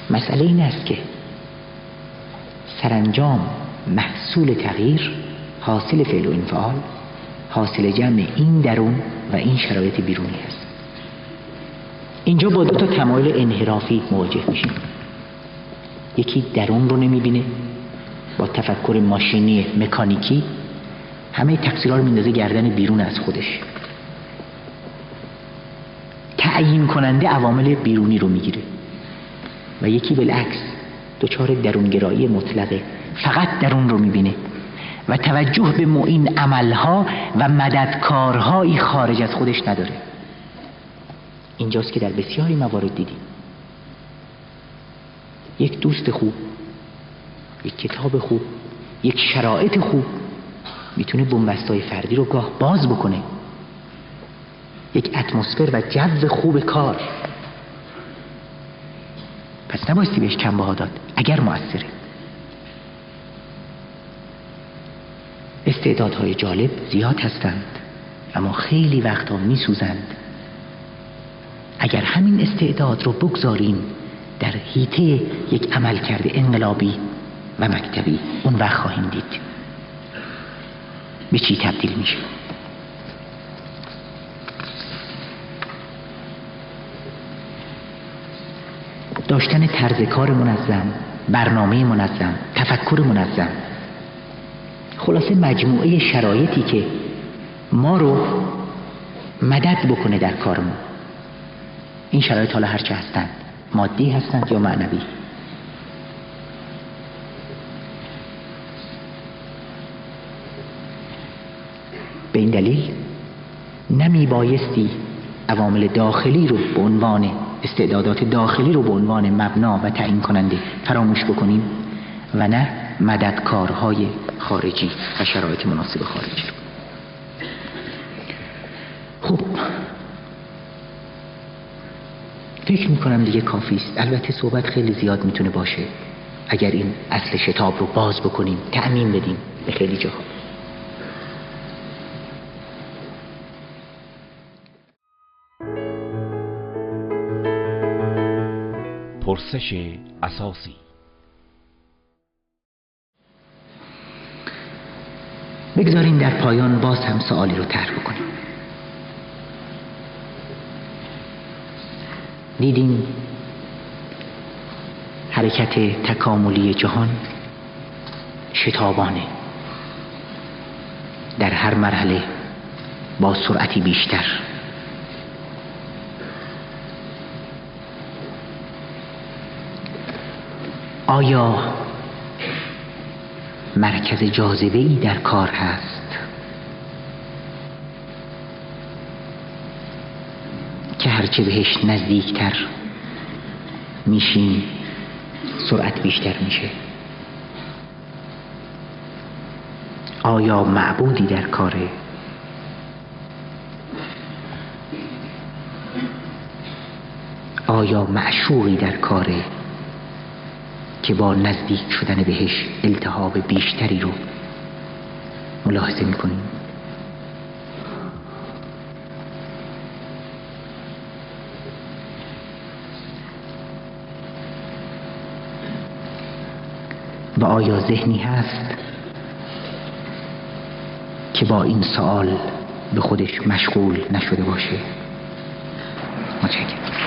مسئله این است که سرانجام محصول تغییر، حاصل فعل و انفعال، حاصل جمع این درون و این شرایط بیرونی است. اینجا با دو تا تمایل انحرافی مواجه میشیم. یکی درون رو نمیبینه، با تفکر ماشینی مکانیکی همه تقصیرها رو میندازه گردن بیرون از خودش. تعیین کننده عوامل بیرونی رو میگیره. و یکی بالعکس دچار درونگرایی مطلقه، فقط درون رو میبینه و توجه به معین عملها و مددکارهایی خارج از خودش نداره. اینجاست که در بسیاری موارد دیدیم یک دوست خوب، یک کتاب خوب، یک شرایط خوب میتونه بنبستای فردی رو گاه باز بکنه. یک اتمسفر و جو خوب کار، پس نبایستی بهش کم بها داد اگر مؤثره. استعدادهای جالب زیاد هستند اما خیلی وقتا میسوزند. اگر همین استعداد رو بگذاریم در حیطه یک عملکرد انقلابی و مکتبی، اون وقت خواهیم دید به چی تبدیل میشه. داشتن طرز کار منظم، برنامه منظم، تفکر منظم، خلاصه مجموعه شرایطی که ما رو مدد بکنه در کارمون. این شرایط حالا هرچه هستند، مادی هستند یا معنوی. به این دلیل نمی بایستی عوامل داخلی رو به عنوان استعدادات داخلی رو به عنوان مبنا و تعیین کننده فراموش بکنیم و نه مددکارهای خارجی و شرایط مناسب خارجی رو. خب فکر میکنم دیگه کافی است. البته صحبت خیلی زیاد میتونه باشه اگر این اصل شتاب رو باز بکنیم، تعمیم بدیم به خیلی جاها. پرسش اساسی. بگذارین در پایان باز هم سوالی رو طرح بکنیم. دیدیم حرکت تکاملی جهان شتابانه، در هر مرحله با سرعتی بیشتر. آیا مرکز جاذبه‌ای در کار هست که هرچه بهش نزدیکتر میشیم سرعت بیشتر میشه؟ آیا معبودی در کاره؟ آیا معشوقی در کاره که با نزدیک شدن بهش التهاب بیشتری رو ملاحظه میکنیم؟ و آیا ذهنی هست که با این سوال به خودش مشغول نشده باشه؟ متشکرم.